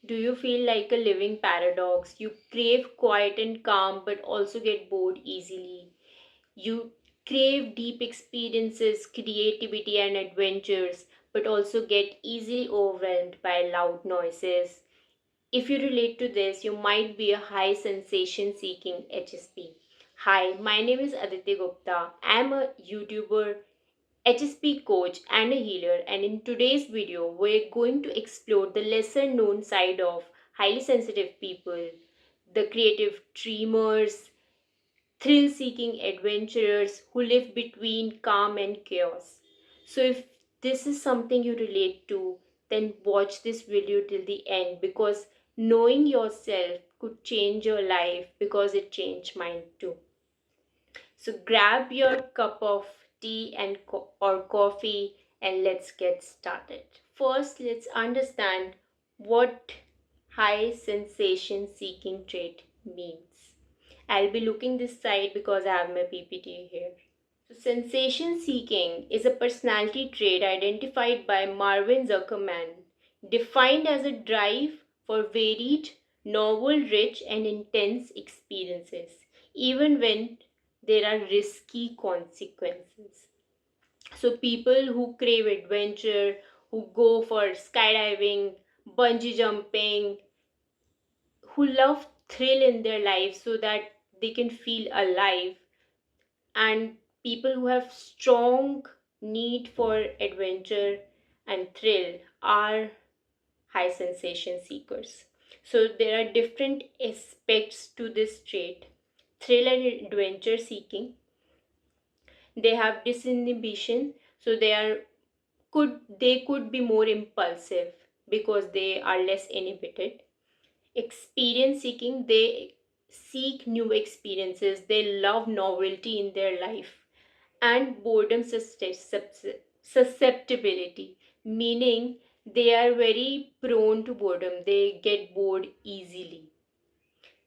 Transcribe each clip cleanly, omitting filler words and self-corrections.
Do you feel like a living paradox? You crave quiet and calm but also get bored easily. You crave deep experiences, creativity, and adventures but also get easily overwhelmed by loud noises. If you relate to this, you might be a high sensation seeking HSP. Hi, my name is Aditi Gupta. I'm a YouTuber, HSP coach, and a healer. And in today's video, we're going to explore the lesser known side of highly sensitive people, the creative dreamers, thrill seeking adventurers who live between calm and chaos. So, if this is something you relate to, then watch this video till the end because knowing yourself could change your life because it changed mine too. So, grab your cup of tea and or coffee and let's get started. First, let's understand what high sensation seeking trait means. I'll be looking this side because I have my PPT here. So sensation seeking is a personality trait identified by Marvin Zuckerman, defined as a drive for varied, novel, rich, and intense experiences, even when there are risky consequences. So people who crave adventure, who go for skydiving, bungee jumping, who love thrill in their life so that they can feel alive, and people who have strong need for adventure and thrill are high sensation seekers. So there are different aspects to this trait. Thrill and adventure seeking, they have disinhibition, so they could be more impulsive because they are less inhibited. Experience seeking, they seek new experiences, they love novelty in their life. And boredom susceptibility, meaning they are very prone to boredom, they get bored easily.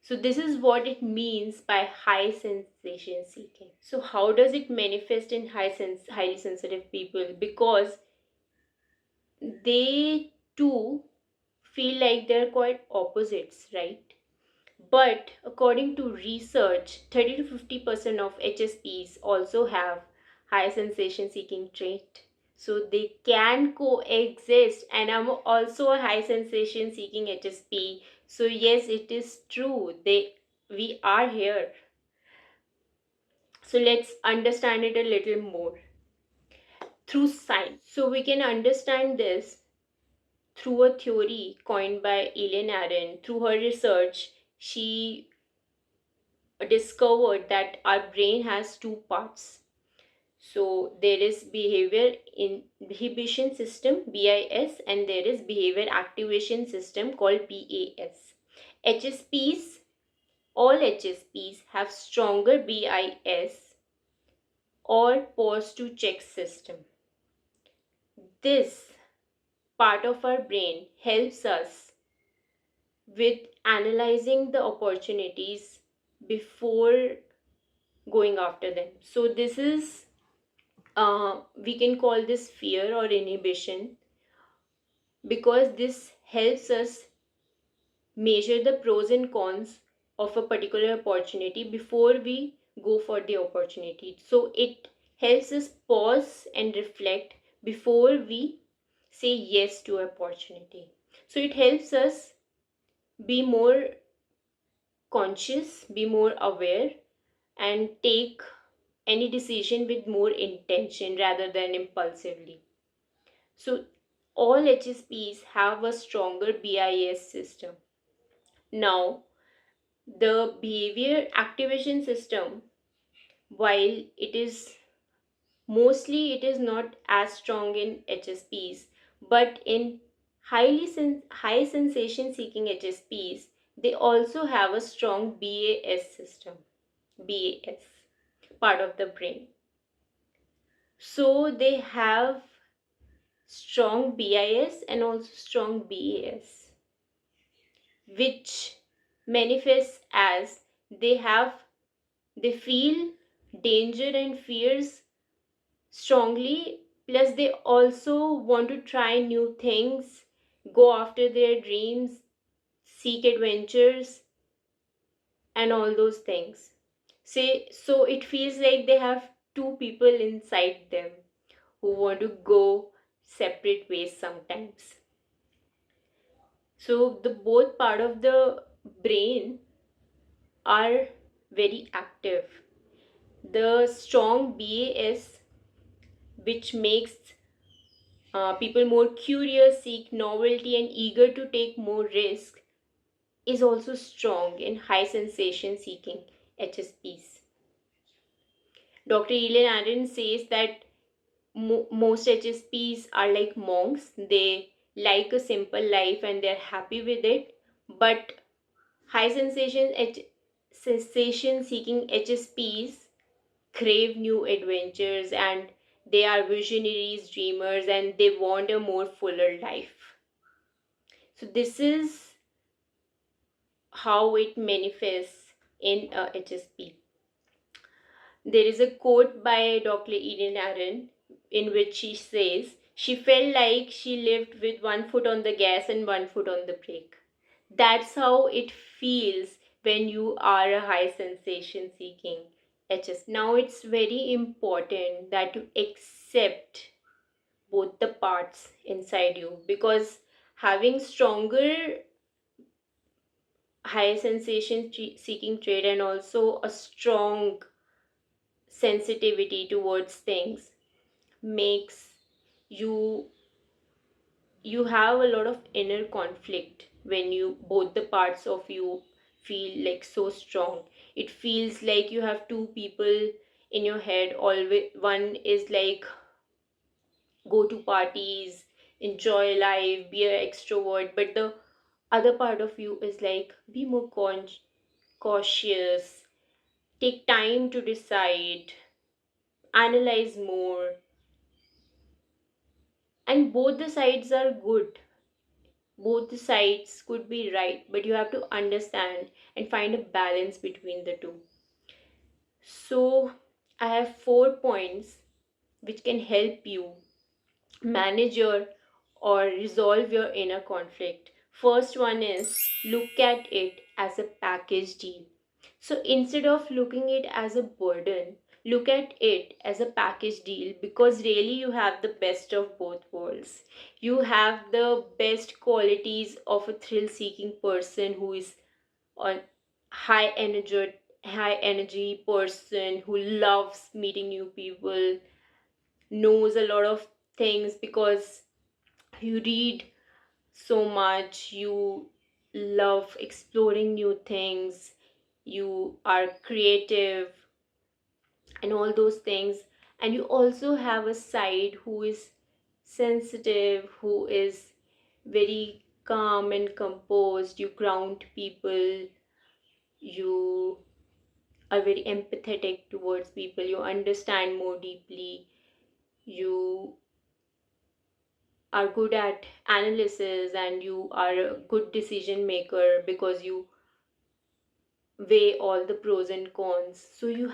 So this is what it means by high sensation seeking. So how does it manifest in highly sensitive people? Because they too feel like they're quite opposites, right? But according to research, 30 to 50% of HSPs also have high sensation seeking trait. So they can coexist, and I'm also a high sensation seeking HSP. So yes, it is true. We are here. So let's understand it a little more through science. So we can understand this through a theory coined by Ellen Aaron. Through her research, she discovered that our brain has two parts. So there is behavior inhibition system BIS and there is behavior activation system called BAS. HSPs, all HSPs have stronger BIS or pause to check system. This part of our brain helps us with analyzing the opportunities before going after them. So this is we can call this fear or inhibition because this helps us measure the pros and cons of a particular opportunity before we go for the opportunity. So it helps us pause and reflect before we say yes to opportunity. So it helps us be more conscious, be more aware, and take any decision with more intention rather than impulsively. So all HSPs have a stronger BIS system. Now, the behavior activation system, while it is not as strong in HSPs, but in high sensation seeking HSPs, they also have a strong BAS system. BAS part of the brain. So they have strong BIS and also strong BAS, which manifests as they feel danger and fears strongly, plus they also want to try new things, go after their dreams, seek adventures, and all those things. So it feels like they have two people inside them who want to go separate ways sometimes. So the both part of the brain are very active. The strong BAS, which makes people more curious, seek novelty, and eager to take more risk, is also strong in high sensation seeking HSPs. Dr. Ellen Aaron says that most HSPs are like monks. They like a simple life and they're happy with it. But high sensation seeking HSPs crave new adventures, and they are visionaries, dreamers, and they want a more fuller life. So this is how it manifests in a HSP. There is a quote by Dr. Eden Aaron in which she says, she felt like she lived with one foot on the gas and one foot on the brake. That's how it feels when you are a high sensation seeking HS. Now it's very important that you accept both the parts inside you, because having stronger high sensation seeking trait and also a strong sensitivity towards things makes you you have a lot of inner conflict when you both the parts of you feel like so strong. It feels like you have two people in your head. Always one is like go to parties, enjoy life, be an extrovert, but the other part of you is like be more cautious, take time to decide, analyze more. And both the sides are good, both the sides could be right, but you have to understand and find a balance between the two. So I have 4 points which can help you manage your or resolve your inner conflict. First one is look at it as a package deal. So instead of looking it as a burden, look at it as a package deal, because really you have the best of both worlds. You have the best qualities of a thrill seeking person who is on high energy person who loves meeting new people, knows a lot of things because you read so much, you love exploring new things, you are creative, and all those things. And you also have a side who is sensitive, who is very calm and composed. You ground people, you are very empathetic towards people, you understand more deeply, you are good at analysis, and you are a good decision maker because you weigh all the pros and cons. So you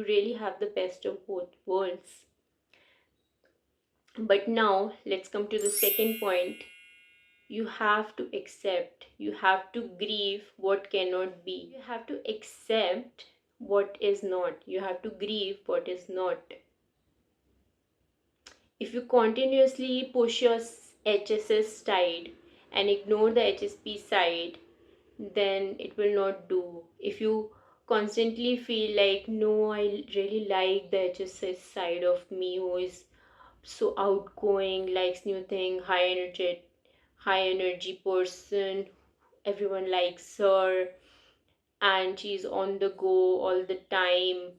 really have the best of both worlds. But now let's come to the second point. You have to accept, you have to grieve what cannot be, you have to accept what is not, you have to grieve what is not. If you continuously push your HSS side and ignore the HSP side, then it will not do. If you constantly feel like, no, I really like the HSS side of me who is so outgoing, likes new thing, high energy person, everyone likes her, and she's on the go all the time.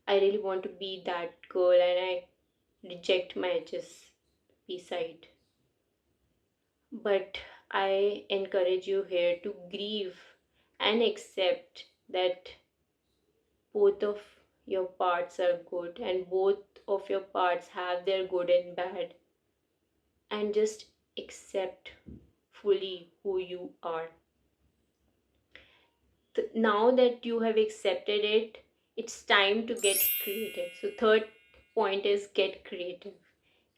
I really want to be that girl, and I reject my HSP side. But I encourage you here to grieve and accept that both of your parts are good and both of your parts have their good and bad, and just accept fully who you are. Now that you have accepted it, it's time to get creative. So third point is get creative.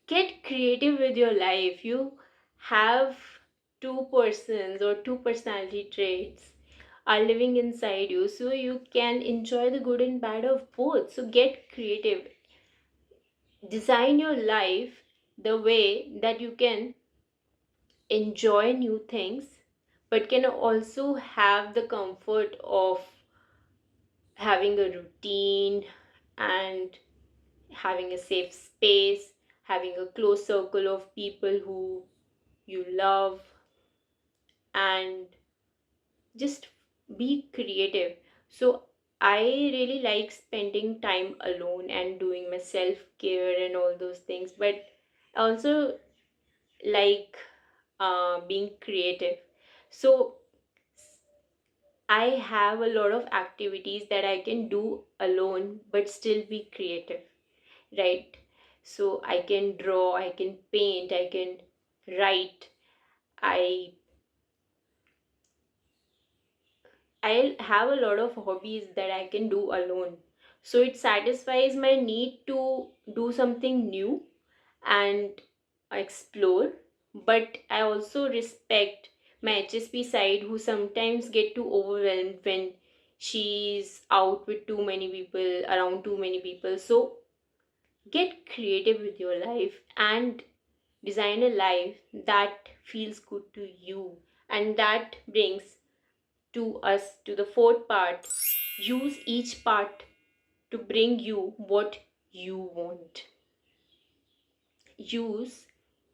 Get creative with your life. You have two persons or two personality traits are living inside you, so you can enjoy the good and bad of both. So get creative, design your life the way that you can enjoy new things but can also have the comfort of having a routine and having a safe space, having a close circle of people who you love, and just be creative. So I really like spending time alone and doing my self care and all those things, but I also like being creative. So I have a lot of activities that I can do alone but still be creative, right? So I can draw, I can paint, I can write. I I have a lot of hobbies that I can do alone. So it satisfies my need to do something new and explore. But I also respect my HSP side who sometimes get too overwhelmed when she's out with too many people, around too many people. So get creative with your life and design a life that feels good to you. And that brings to us to the fourth part. Use each part to bring you what you want. Use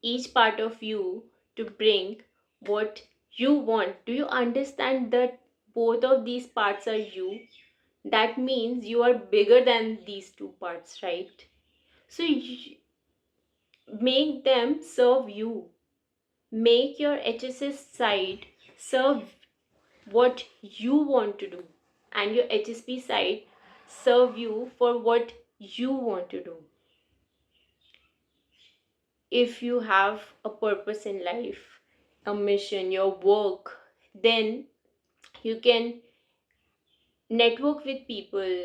each part of you to bring what you want. Do you understand that both of these parts are you? That means you are bigger than these two parts, right? So make them serve you. Make your HSS side serve what you want to do, and your HSP side serve you for what you want to do. If you have a purpose in life, a mission, your work, then you can network with people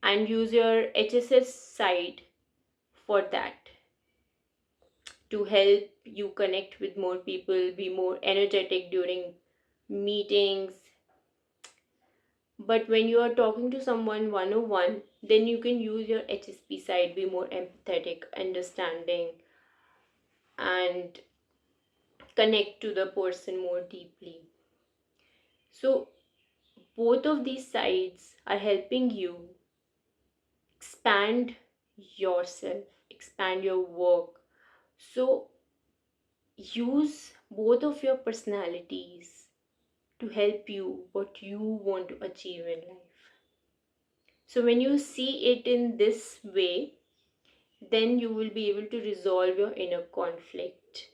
and use your HSS side for that, to help you connect with more people, be more energetic during meetings. But when you are talking to someone 101, then you can use your HSP side, be more empathetic, understanding, and connect to the person more deeply. So, both of these sides are helping you expand yourself, expand your work. So, use both of your personalities to help you what you want to achieve in life. So, when you see it in this way, then you will be able to resolve your inner conflict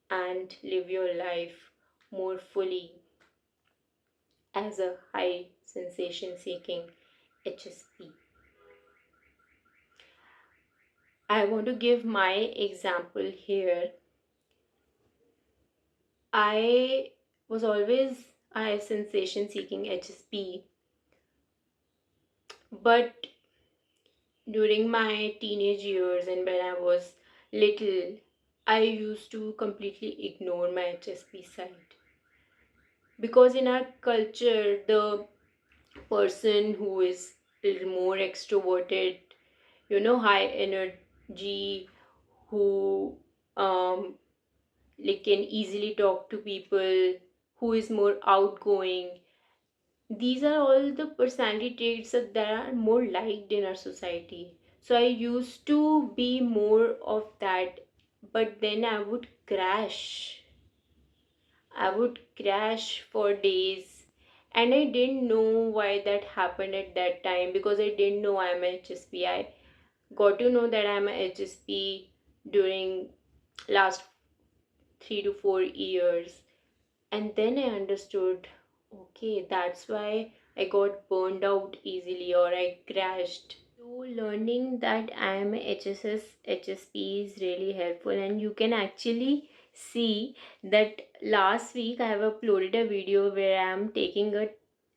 and live your life more fully as a high sensation seeking HSP. I want to give my example here. I was always a high sensation seeking HSP, but during my teenage years and when I was little, I used to completely ignore my HSP side. Because in our culture, the person who is little more extroverted, high energy, who like can easily talk to people, who is more outgoing, these are all the personality traits that are more liked in our society. So I used to be more of that, but then I would crash for days, and I didn't know why that happened at that time, because I didn't know I'm a HSP. I got to know that I'm a HSP during last 3 to 4 years, and then I understood, okay, that's why I got burned out easily or I crashed. So learning that I am a HSP is really helpful, and you can actually see that last week I have uploaded a video where I am taking a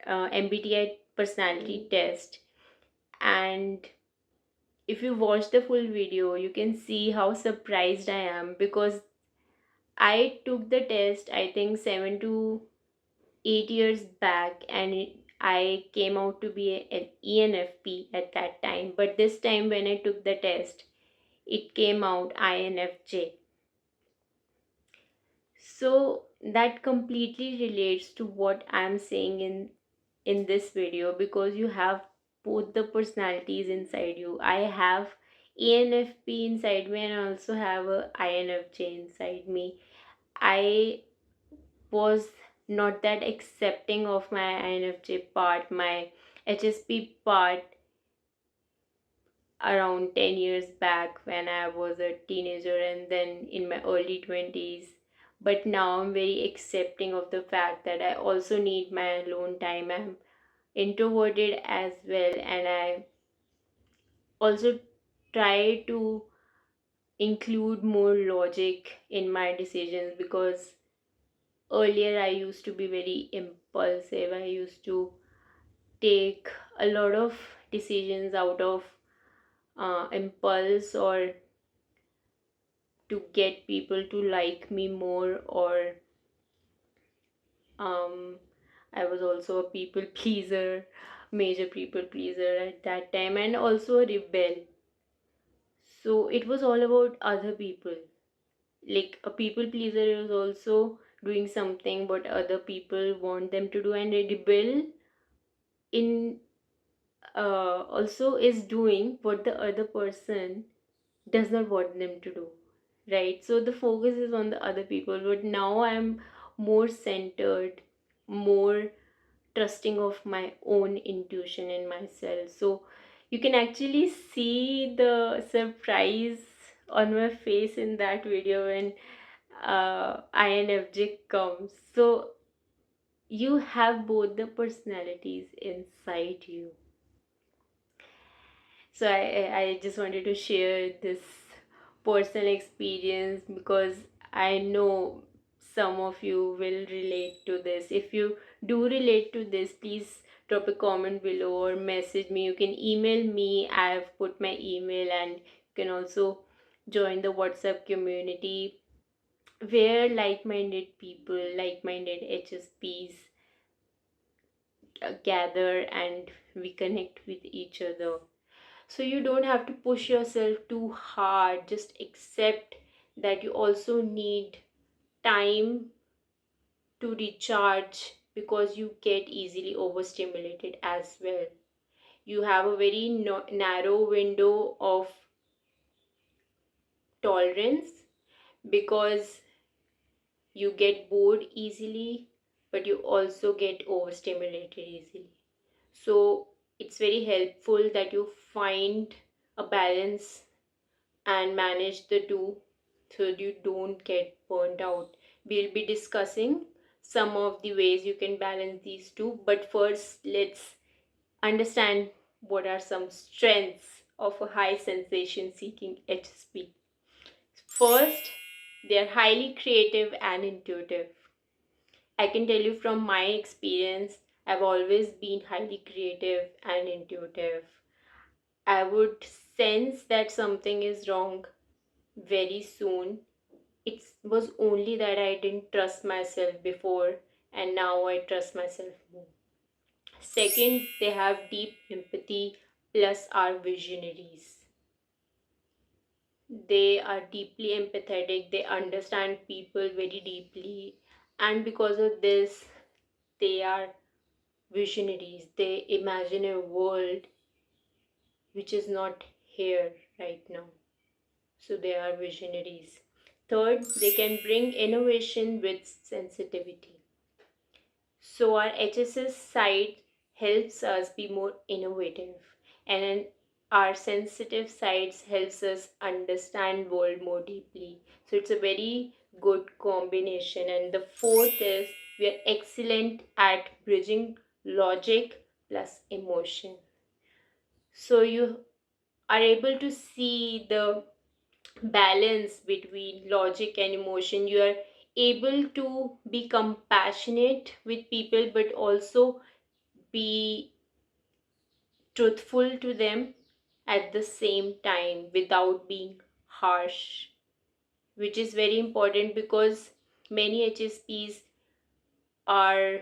MBTI personality test, and if you watch the full video you can see how surprised I am, because I took the test, I think 7 to 8 years back, and I came out to be an ENFP at that time. But this time, when I took the test, it came out INFJ. So that completely relates to what I'm saying in this video, because you have both the personalities inside you. I have ENFP inside me, and I also have a INFJ inside me. I was not that accepting of my INFJ part, my HSP part, around 10 years back when I was a teenager and then in my early 20s. But now I'm very accepting of the fact that I also need my alone time. I'm introverted as well, and I also try to include more logic in my decisions, because earlier I used to be very impulsive. I used to take a lot of decisions out of impulse, or to get people to like me more, or um I was also a people pleaser, major people pleaser at that time, and also a rebel. So it was all about other people. Like a people pleaser is also doing something what other people want them to do, and a rebel in also is doing what the other person does not want them to do, right? So the focus is on the other people, but now I'm more centered, more trusting of my own intuition in myself. So you can actually see the surprise on my face in that video when INFJ comes. So you have both the personalities inside you. So I just wanted to share this personal experience, because I know some of you will relate to this. If you do relate to this, please drop a comment below or message me. You can email me. I have put my email, and you can also join the WhatsApp community where like-minded people, like-minded HSPs gather, and we connect with each other. So you don't have to push yourself too hard. Just accept that you also need time to recharge, because you get easily overstimulated as well. You have a very narrow window of tolerance, because you get bored easily, but you also get overstimulated easily. So it's very helpful that you find a balance and manage the two, so you don't get burnt out. We'll be discussing some of the ways you can balance these two, but first let's understand what are some strengths of a high sensation seeking HSP. First, they are highly creative and intuitive. I can tell you from my experience, I've always been highly creative and intuitive. I would sense that something is wrong very soon. It was only that I didn't trust myself before, and now I trust myself more. Second, they have deep empathy plus are visionaries. They are deeply empathetic, they understand people very deeply, and because of this, they are visionaries. They imagine a world which is not here right now. So they are visionaries. Third, they can bring innovation with sensitivity. So our HSS side helps us be more innovative, and then our sensitive sides helps us understand world more deeply. So it's a very good combination. And the fourth is we are excellent at bridging logic plus emotion. So you are able to see the balance between logic and emotion. You are able to be compassionate with people, but also be truthful to them at the same time without being harsh which is very important because many HSPs are,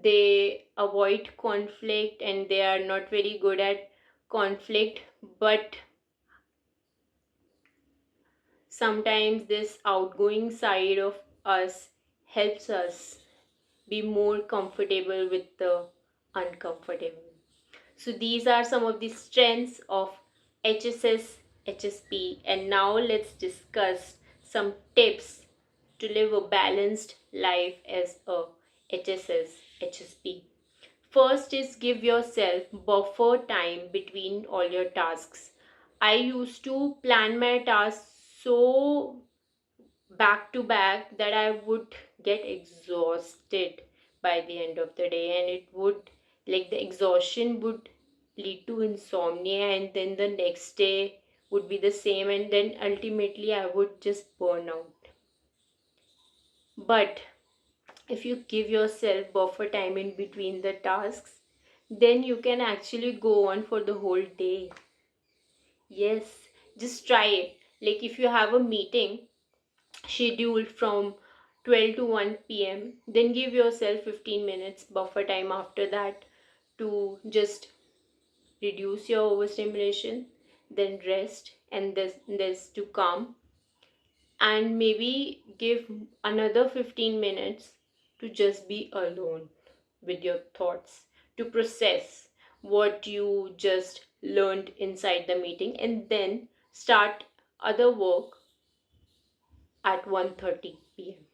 they avoid conflict and they are not very good at conflict, but sometimes this outgoing side of us helps us be more comfortable with the uncomfortable. So these are some of the strengths of HSS HSP, and now let's discuss some tips to live a balanced life as a HSS HSP. First is give yourself buffer time between all your tasks. I used to plan my tasks so back to back that I would get exhausted by the end of the day, and it would, like, the exhaustion would lead to insomnia, and then the next day would be the same, and then ultimately I would just burn out. But if you give yourself buffer time in between the tasks, then you can actually go on for the whole day. Yes, just try it. Like if you have a meeting scheduled from 12 to 1 p.m., then give yourself 15 minutes buffer time after that to just reduce your overstimulation, then rest, and this to calm, and maybe give another 15 minutes to just be alone with your thoughts, to process what you just learned inside the meeting, and then start other work at 1:30 p.m.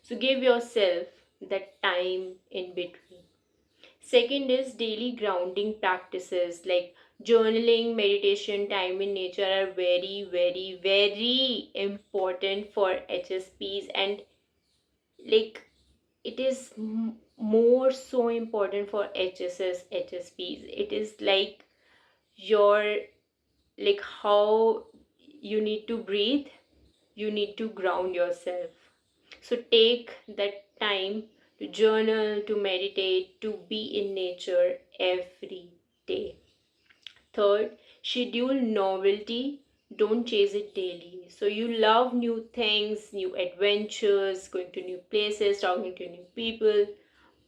So give yourself that time in between. Second is daily grounding practices like journaling, meditation, time in nature are very, very, very important for HSPs, and like it is more so important for HSS HSPs. It is like your, like how you need to breathe, you need to ground yourself. So take that time to journal, to meditate, to be in nature every day. Third, schedule novelty, don't chase it daily. So you love new things, new adventures, going to new places, talking to new people,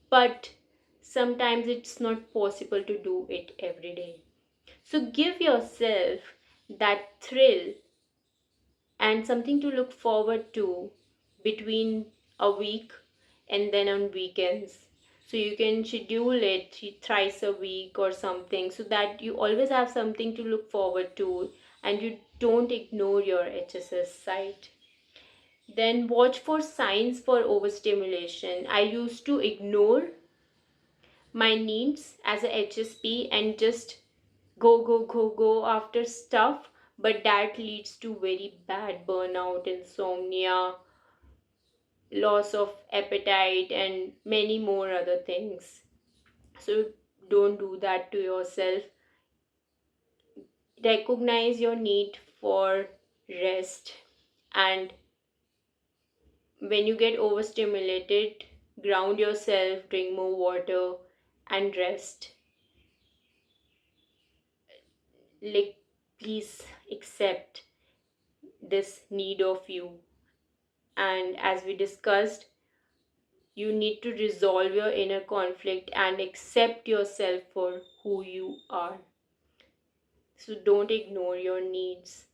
but sometimes it's not possible to do it every day. So give yourself that thrill and something to look forward to between a week and then on weekends. So you can schedule it thrice a week or something so that you always have something to look forward to and you don't ignore your HSS side. Then watch for signs for overstimulation. I used to ignore my needs as a HSP and just go after stuff, but that leads to very bad burnout, insomnia, loss of appetite, and many more other things. So don't do that to yourself. Recognize your need for rest, and when you get overstimulated, ground yourself, drink more water, and rest. Like, please accept this need of you. And as we discussed, you need to resolve your inner conflict and accept yourself for who you are. So don't ignore your needs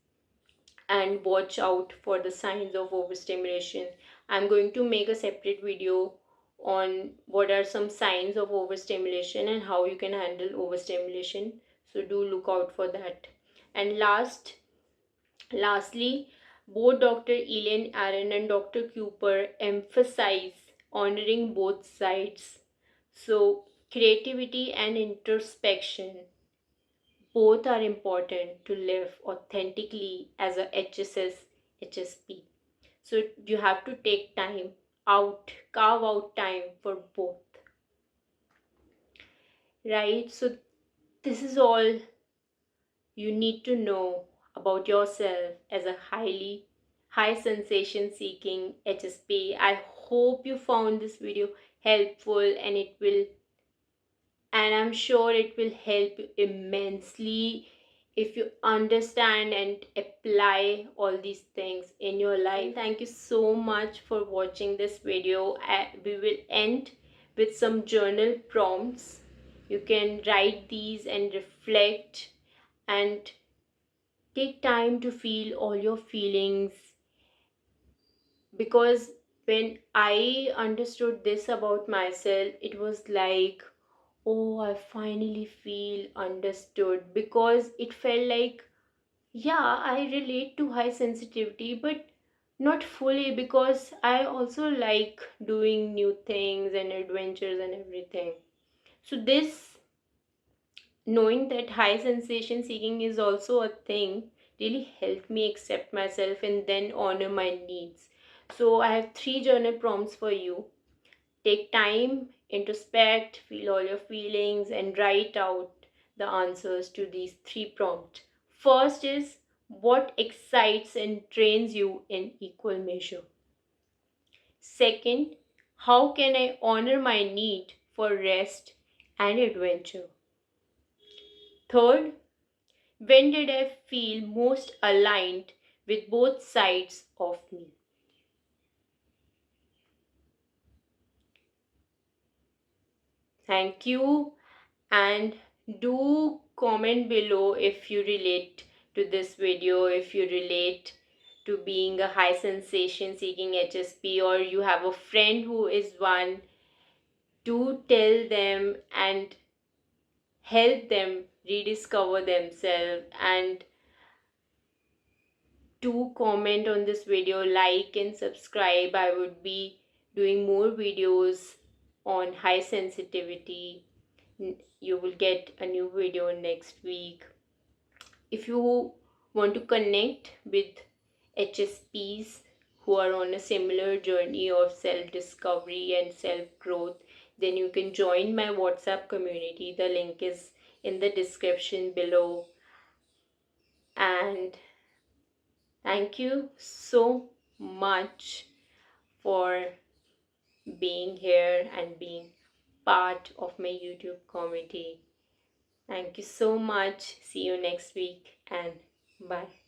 and watch out for the signs of overstimulation. I'm going to make a separate video on what are some signs of overstimulation and how you can handle overstimulation. So do look out for that. And lastly, both Dr. Elian Aaron and Dr. Cooper emphasize honoring both sides. So, creativity and introspection both are important to live authentically as a HSS HSP. So, you have to take time out, carve out time for both, right? So, this is all you need to know about yourself as a high sensation seeking HSP. I hope you found this video helpful, and I'm sure it will help you immensely if you understand and apply all these things in your life. Thank you so much for watching this video. We will end with some journal prompts. You can write these and reflect and take time to feel all your feelings, because when I understood this about myself, it was like, oh, I finally feel understood, because it felt like, yeah, I relate to high sensitivity, but not fully, because I also like doing new things and adventures and everything. So, this knowing that high sensation seeking is also a thing really helped me accept myself and then honor my needs. So, I have three journal prompts for you. Take time, introspect, feel all your feelings, and write out the answers to these three prompts. First is, what excites and drains you in equal measure? Second, how can I honor my need for rest and adventure? Third, when did I feel most aligned with both sides of me? Thank you, and do comment below if you relate to this video, if you relate to being a high sensation seeking HSP, or you have a friend who is one. Do tell them and help them rediscover themselves, and do comment on this video, like and subscribe. I would be doing more videos on high sensitivity. You will get a new video next week. If you want to connect with HSPs who are on a similar journey of self discovery and self growth, then you can join my WhatsApp community. The link is in the description below. And thank you so much for being here and being part of my YouTube community. Thank you so much. See you next week, and bye.